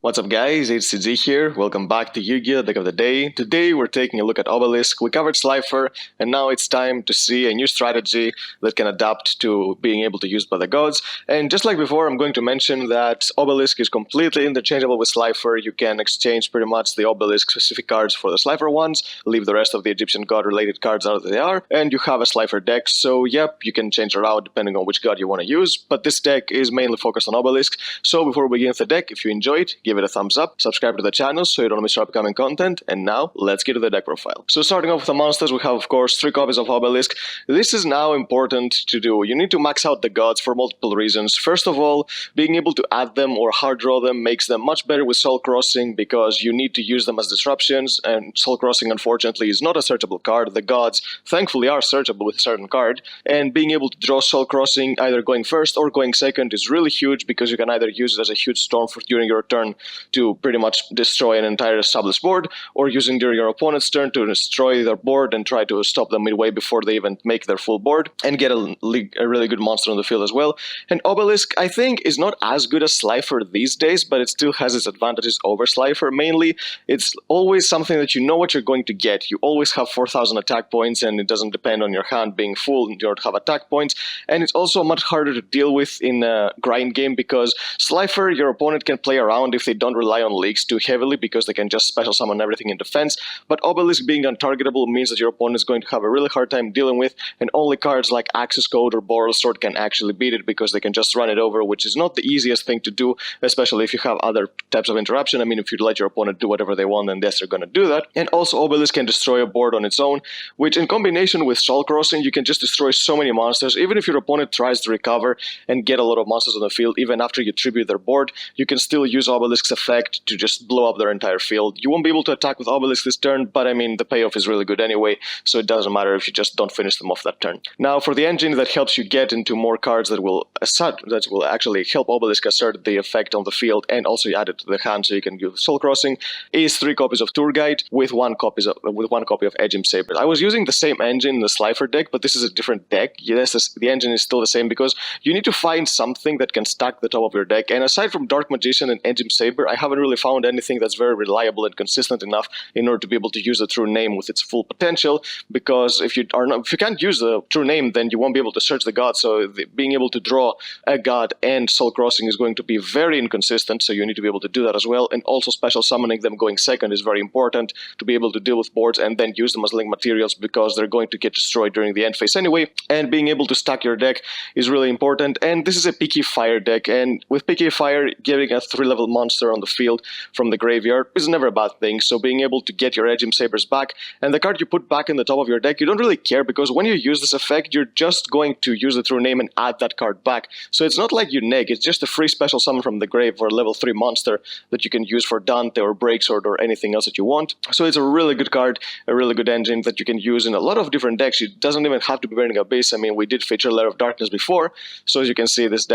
What's up guys, it's CZ here, welcome back to Yu-Gi-Oh! Deck of the Day. Today we're taking a look at Obelisk. We covered Slifer, and now it's time to see a new strategy that can adapt to being able to use by the gods. And just like before, I'm going to mention that Obelisk is completely interchangeable with Slifer. You can exchange pretty much the Obelisk specific cards for the Slifer ones, leave the rest of the Egyptian god related cards out as they are, and you have a Slifer deck. So yep, you can change it out depending on which god you want to use, but this deck is mainly focused on Obelisk. So before we begin with the deck, if you enjoyed, give it a thumbs up, subscribe to the channel so you don't miss our upcoming content, and now let's get to the deck profile. So starting off with the monsters, we have of course 3 copies of Obelisk. This is now important to do. You need to max out the gods for multiple reasons. First of all, being able to add them or hard draw them makes them much better with Soul Crossing because you need to use them as disruptions, and Soul Crossing unfortunately is not a searchable card. The gods thankfully are searchable with a certain card, and being able to draw Soul Crossing either going first or going second is really huge because you can either use it as a huge storm during your turn to pretty much destroy an entire established board, or using during your opponent's turn to destroy their board and try to stop them midway before they even make their full board, and get a really good monster on the field as well. And Obelisk, I think, is not as good as Slifer these days, but it still has its advantages over Slifer. Mainly, it's always something that you know what you're going to get. You always have 4,000 attack points, and it doesn't depend on your hand being full in order to have attack points. And it's also much harder to deal with in a grind game because Slifer, your opponent can play around if they don't rely on leaks too heavily because they can just special summon everything in defense, but Obelisk being untargetable means that your opponent is going to have a really hard time dealing with, and only cards like Access Code or Boral Sword can actually beat it because they can just run it over, which is not the easiest thing to do, especially if you have other types of interruption. I mean, if you let your opponent do whatever they want, then yes, they're going to do that. And also Obelisk can destroy a board on its own, which in combination with Soul Crossing, you can just destroy so many monsters. Even if your opponent tries to recover and get a lot of monsters on the field, even after you tribute their board, you can still use Obelisk's effect to just blow up their entire field. You won't be able to attack with Obelisk this turn, but I mean, the payoff is really good anyway, so it doesn't matter if you just don't finish them off that turn. Now, for the engine that helps you get into more cards that will actually help Obelisk assert the effect on the field and also add it to the hand so you can use Soul Crossing, is 3 copies of Tour Guide with one copy of Edgem Saber. I was using the same engine in the Slifer deck, but this is a different deck. Yes, the engine is still the same because you need to find something that can stack the top of your deck, and aside from Dark Magician and Edgem Saber, I haven't really found anything that's very reliable and consistent enough in order to be able to use the true name with its full potential, because if you can't use the true name, then you won't be able to search the god, so being able to draw a god and Soul Crossing is going to be very inconsistent, so you need to be able to do that as well. And also special summoning them going second is very important to be able to deal with boards and then use them as link materials because they're going to get destroyed during the end phase anyway, and being able to stack your deck is really important. And this is a Picky Fire deck, and with Picky Fire, getting a 3-level monster on the field from the graveyard is never a bad thing, so being able to get your Edgem Sabers back, and the card you put back in the top of your deck, you don't really care because when you use this effect, you're just going to use the true name and add that card back. So it's not like you neg, it's just a free special summon from the grave for a level 3 monster that you can use for Dante or Breaksword or anything else that you want. So it's a really good card, a really good engine that you can use in a lot of different decks. It doesn't even have to be Burning Abyss. I mean, we did feature Lair of Darkness before, so as you can see, this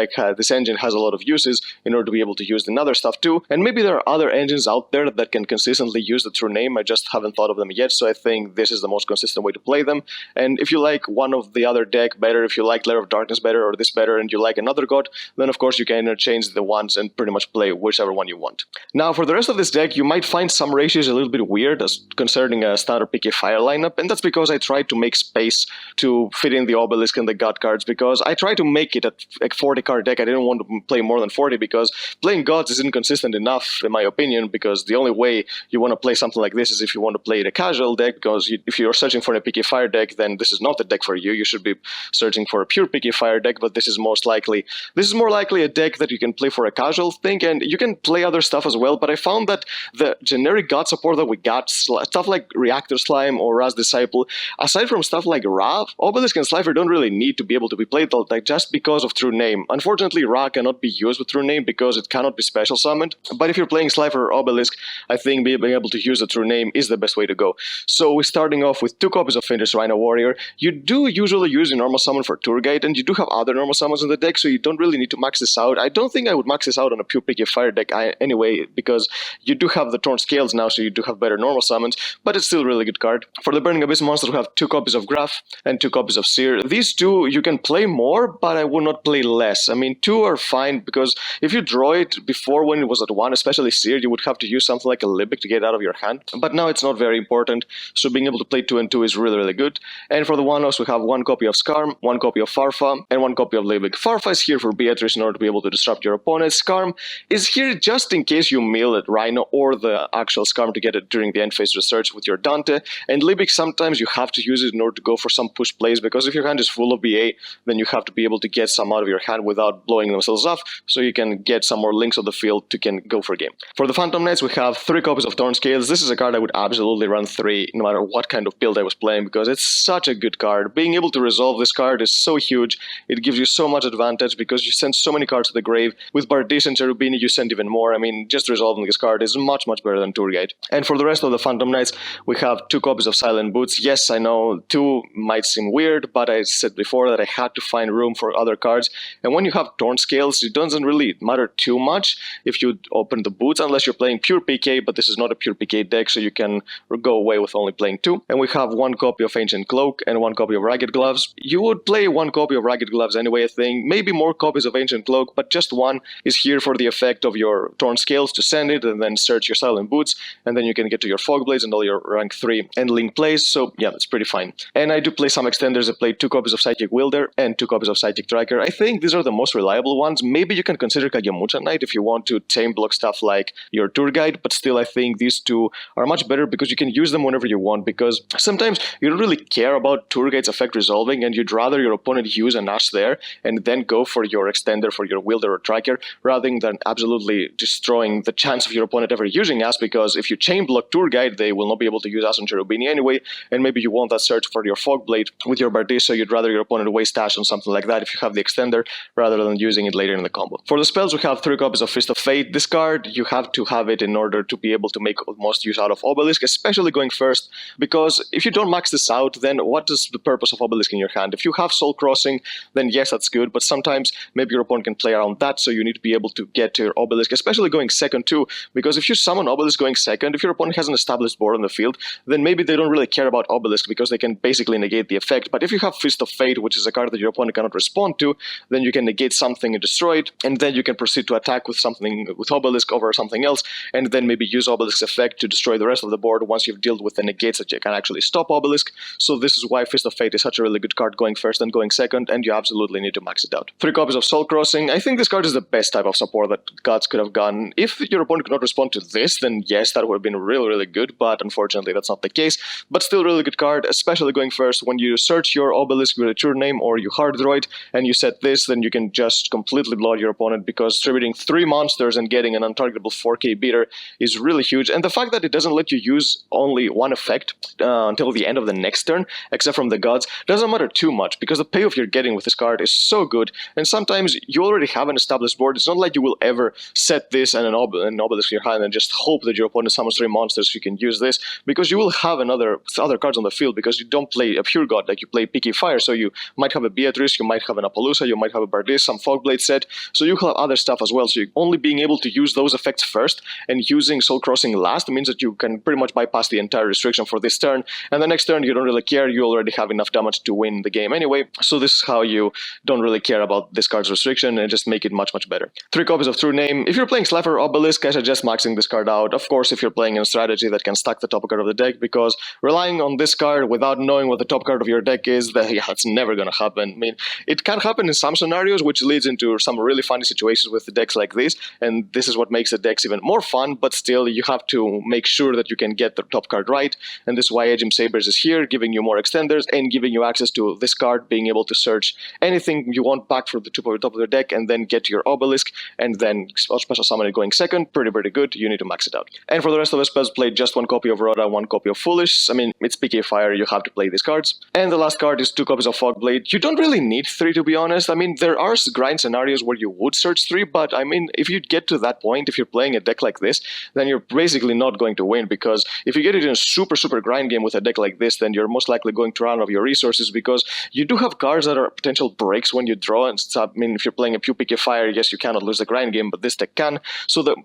engine has a lot of uses in order to be able to use in other stuff too. And maybe there are other engines out there that can consistently use the true name. I just haven't thought of them yet, so I think this is the most consistent way to play them. And if you like one of the other deck better, if you like Lair of Darkness better or this better, and you like another god, then of course you can interchange the ones and pretty much play whichever one you want. Now, for the rest of this deck, you might find some ratios a little bit weird as concerning a standard Picky Fire lineup, and that's because I tried to make space to fit in the Obelisk and the god cards, because I tried to make it a 40 card deck. I didn't want to play more than 40 because playing gods is inconsistent enough, in my opinion, because the only way you want to play something like this is if you want to play it a casual deck, because if you're searching for a Picky Fire deck, then this is not the deck for you. You should be searching for a pure Picky Fire deck, but this is more likely a deck that you can play for a casual thing, and you can play other stuff as well. But I found that the generic god support that we got, stuff like Reactor Slime or Raz Disciple, aside from stuff like Ra, Obelisk and Slifer don't really need to be able to be played like just because of true name. Unfortunately, Ra cannot be used with true name because it cannot be special summoned, but if you're playing Slifer or Obelisk, I think being able to use the true name is the best way to go. So we're starting off with 2 copies of Fiendish Rhino Warrior. You do usually use your normal summon for Tour Guide, and you do have other normal summons in the deck, so you don't really need to max this out. I don't think I would max this out on a pure Picky Fire deck anyway, because you do have the Torn Scales now, so you do have better normal summons, but it's still a really good card. For the Burning Abyss monsters, we have 2 copies of Graph and 2 copies of Seer. These 2 you can play more, but I would not play less. I mean, 2 are fine, because if you draw it before when it was was that one, especially Seer, you would have to use something like a Libic to get out of your hand. But now it's not very important, so being able to play 2 and 2 is really good. And for the one-offs, we have 1 copy of Skarm, 1 copy of Farfa, and 1 copy of Libic. Farfa is here for Beatrice in order to be able to disrupt your opponent. Skarm is here just in case you mill at Rhino or the actual Skarm to get it during the end phase research with your Dante. And Libic, sometimes you have to use it in order to go for some push plays, because if your hand is full of BA, then you have to be able to get some out of your hand without blowing themselves off, so you can get some more links on the field to can go for a game. For the Phantom Knights, we have 3 copies of Thorn Scales. This is a card I would absolutely run 3 no matter what kind of build I was playing, because it's such a good card. Being able to resolve this card is so huge. It gives you so much advantage because you send so many cards to the grave. With Bardiz and Cherubini, you send even more. I mean, just resolving this card is much better than Tour Guide. And for the rest of the Phantom Knights, we have 2 copies of Silent Boots. Yes, I know 2 might seem weird, but I said before that I had to find room for other cards. And when you have Torn Scales, it doesn't really matter too much if you open the boots, unless you're playing pure PK, but this is not a pure PK deck, so you can go away with only playing 2. And we have 1 copy of Ancient Cloak and 1 copy of Ragged Gloves. You would play 1 copy of Ragged Gloves anyway, I think. Maybe more copies of Ancient Cloak, but just 1 is here for the effect of your Torn Scales to send it, and then search your Silent Boots, and then you can get to your Fog Blades and all your rank 3 and Link plays, so yeah, that's pretty fine. And I do play some extenders. I play 2 copies of Psychic Wielder and 2 copies of Psychic Tracker. I think these are the most reliable ones. Maybe you can consider Kagemucha Knight if you want to tame block stuff like your Tour Guide, but still I think these 2 are much better because you can use them whenever you want, because sometimes you don't really care about Tour Guide's effect resolving, and you'd rather your opponent use an Ash there and then go for your extender for your Wielder or Tracker, rather than absolutely destroying the chance of your opponent ever using Ash, because if you chain block Tour Guide, they will not be able to use Ash on Cherubini anyway, and maybe you want that search for your Fog Blade with your Bardiz, so you'd rather your opponent waste Ash on something like that if you have the extender, rather than using it later in the combo. For the spells, we have 3 copies of Fist of Fate. This card, you have to have it in order to be able to make the most use out of Obelisk, especially going first, because if you don't max this out, then what is the purpose of Obelisk in your hand? If you have Soul Crossing, then yes, that's good, but sometimes maybe your opponent can play around that, so you need to be able to get to your Obelisk, especially going second too, because if you summon Obelisk going second, if your opponent has an established board on the field, then maybe they don't really care about Obelisk because they can basically negate the effect. But if you have Fist of Fate, which is a card that your opponent cannot respond to, then you can negate something and destroy it, and then you can proceed to attack with something with Obelisk over something else, and then maybe use Obelisk's effect to destroy the rest of the board once you've dealt with the negates that you can actually stop Obelisk. So this is why Fist of Fate is such a really good card going first and going second, and you absolutely need to max it out. 3 copies of Soul Crossing. I think this card is the best type of support that Gods could have gotten. If your opponent could not respond to this, then yes, that would have been really good, but unfortunately that's not the case. But still really good card, especially going first. When you search your Obelisk with a True Name or you Hard Droid, and you set this, then you can just completely blow out your opponent, because distributing 3 monsters and getting an untargetable 4k beater is really huge. And the fact that it doesn't let you use only 1 effect until the end of the next turn, except from the Gods, doesn't matter too much, because the payoff you're getting with this card is so good. And sometimes you already have an established board. It's not like you will ever set this and an Obelisk in your hand and just hope that your opponent summons 3 monsters so you can use this, because you will have other cards on the field, because you don't play a pure God, like you play PK Fire, so you might have a Beatrice, you might have an Appaloosa, you might have a Bardiz, some Fogblade set, so you have other stuff as well. So you only being able to use those effects first and using Soul Crossing last means that you can pretty much bypass the entire restriction for this turn, and the next turn you don't really care, you already have enough damage to win the game anyway, so this is how you don't really care about this card's restriction and just make it much better. 3 copies of True Name. If you're playing Slifer or Obelisk, I suggest maxing this card out. Of course, if you're playing in a strategy that can stack the top card of the deck, because relying on this card without knowing what the top card of your deck is, that's never gonna happen. I mean, it can happen in some scenarios, which leads into some really funny situations with the decks like this, and this is what makes the decks even more fun, but still, you have to make sure that you can get the top card right, and this is why Agim Sabers is here, giving you more extenders and giving you access to this card, being able to search anything you want back from the top of the deck, and then get to your Obelisk, and then special summon it going second. Pretty good. You need to max it out. And for the rest of the spells, play just 1 copy of Rhoda, 1 copy of Foolish. I mean, it's PK Fire, you have to play these cards. And the last card is 2 copies of Fogblade. You don't really need 3, to be honest. I mean, there are grind scenarios where you would search 3, but I mean, if you get to that point, if you're playing a deck like this, then you're basically not going to win, because if you get it in a super grind game with a deck like this, then you're most likely going to run out of your resources, because you do have cards that are potential breaks when you draw and stuff. I mean, if you're playing a pure PK Fire, yes, you cannot lose the grind game, but this deck can. So the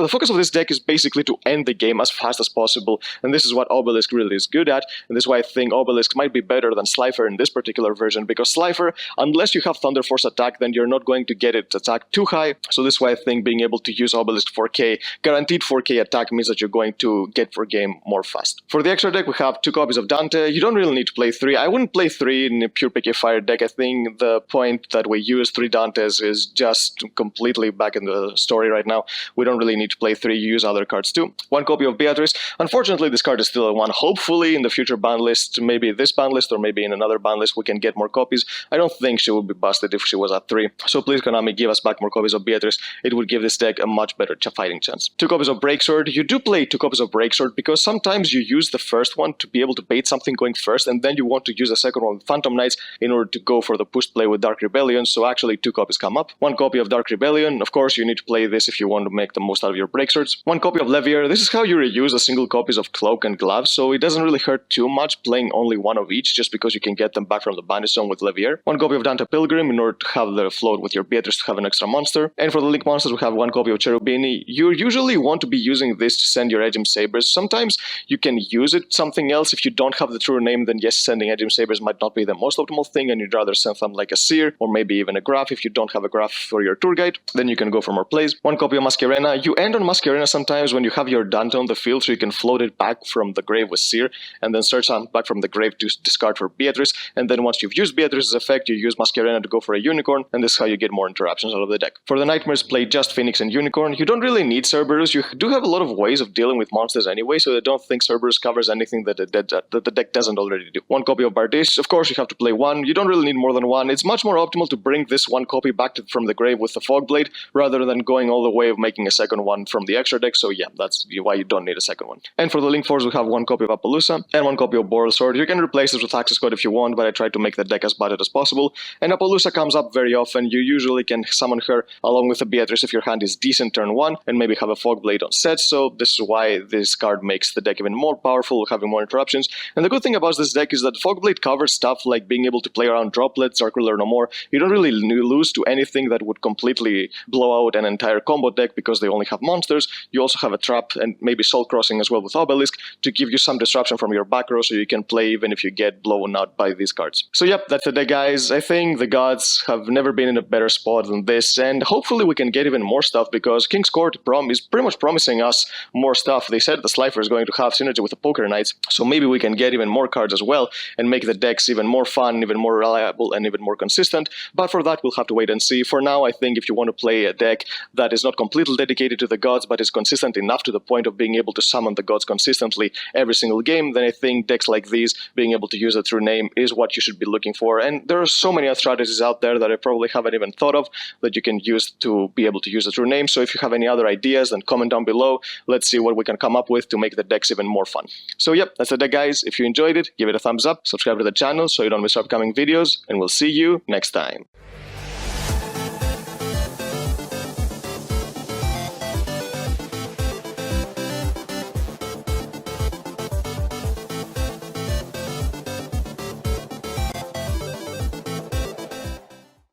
focus of this deck is basically to end the game as fast as possible, and this is what Obelisk really is good at, and this is why I think Obelisk might be better than Slifer in this particular version, because Slifer, unless you have Thunder Force attack, then you're not going to get it attack too high, so this is why I think being being able to use Obelisk 4K. Guaranteed 4K attack means that you're going to get for game more fast. For the extra deck, we have 2 copies of Dante. You don't really need to play 3. I wouldn't play 3 in a pure PK Fire deck. I think the point that we use 3 Dantes is just completely back in the story right now. We don't really need to play 3. You use other cards too. 1 copy of Beatrice. Unfortunately, this card is still a 1. Hopefully, in the future ban list, maybe this ban list or maybe in another ban list, we can get more copies. I don't think she would be busted if she was at 3. So please, Konami, give us back more copies of Beatrice. It would give this deck a much better fighting chance. 2 copies of Breaksword. You do play 2 copies of Breaksword because sometimes you use the first one to be able to bait something going first, and then you want to use the second one with Phantom Knights in order to go for the push play with Dark Rebellion, so actually 2 copies come up. 1 copy of Dark Rebellion. Of course, you need to play this if you want to make the most out of your Breakswords. 1 copy of Levier. This is how you reuse a single copies of Cloak and Gloves, so it doesn't really hurt too much playing only 1 of each, just because you can get them back from the Banish Zone with Levier. 1 copy of Dante Pilgrim in order to have the float with your Beatrice to have an extra monster. And for the Link monsters, we have 1 copy of Cherubini. You usually want to be using this to send your Edgem Sabers. Sometimes you can use it something else. If you don't have the true name, then yes, sending Edgem Sabers might not be the most optimal thing, and you'd rather send them like a Seer or maybe even a Graph. If you don't have a Graph for your tour guide, then you can go for more plays. 1 copy of Masquerena. You end on Masquerena sometimes when you have your Dante on the field, so you can float it back from the grave with Seer, and then search on back from the grave to discard for Beatrice, and then once you've used Beatrice's effect, you use Masquerena to go for a Unicorn, and this is how you get more interruptions out of the deck. For the Nightmares, play just Phoenix and Unicorn. You don't really need Cerberus. You do have a lot of ways of dealing with monsters anyway, so I don't think Cerberus covers anything that the deck doesn't already do. 1 copy of Bardiche. Of course, you have to play 1. You don't really need more than 1. It's much more optimal to bring this 1 copy back from the grave with the Fogblade, rather than going all the way of making a second one from the extra deck, so yeah, that's why you don't need a second one. And for the Link Force, we have 1 copy of Appaloosa and 1 copy of Boral Sword. You can replace this with Access Code if you want, but I tried to make the deck as budget as possible. And Appaloosa comes up very often. You usually can summon her along with a Beatrice if your hand is decent turn 1, and maybe have a Fogblade on set, so this is why this card makes the deck even more powerful, having more interruptions. And the good thing about this deck is that Fogblade covers stuff like being able to play around Droplets, Dark Ruler no more. You don't really lose to anything that would completely blow out an entire combo deck because they only have monsters. You also have a trap and maybe Soul Crossing as well with Obelisk to give you some disruption from your back row, so you can play even if you get blown out by these cards. So yep, that's the deck, guys. I think the gods have never been in a better spot than this, and hopefully we can get even more stuff because King's Court is pretty much promising us more stuff. They said the Slifer is going to have synergy with the Poker Knights, so maybe we can get even more cards as well and make the decks even more fun, even more reliable, and even more consistent. But for that, we'll have to wait and see. For now, I think if you want to play a deck that is not completely dedicated to the gods, but is consistent enough to the point of being able to summon the gods consistently every single game, then I think decks like these, being able to use a true name, is what you should be looking for. And there are so many other strategies out there that I probably haven't even thought of that you can use to be able to use a true name. So if you have any other ideas, then comment down below. Let's see what we can come up with to make the decks even more fun. So yep, that's the deck, guys. If you enjoyed it, give it a thumbs up, subscribe to the channel so you don't miss upcoming videos, and we'll see you next time.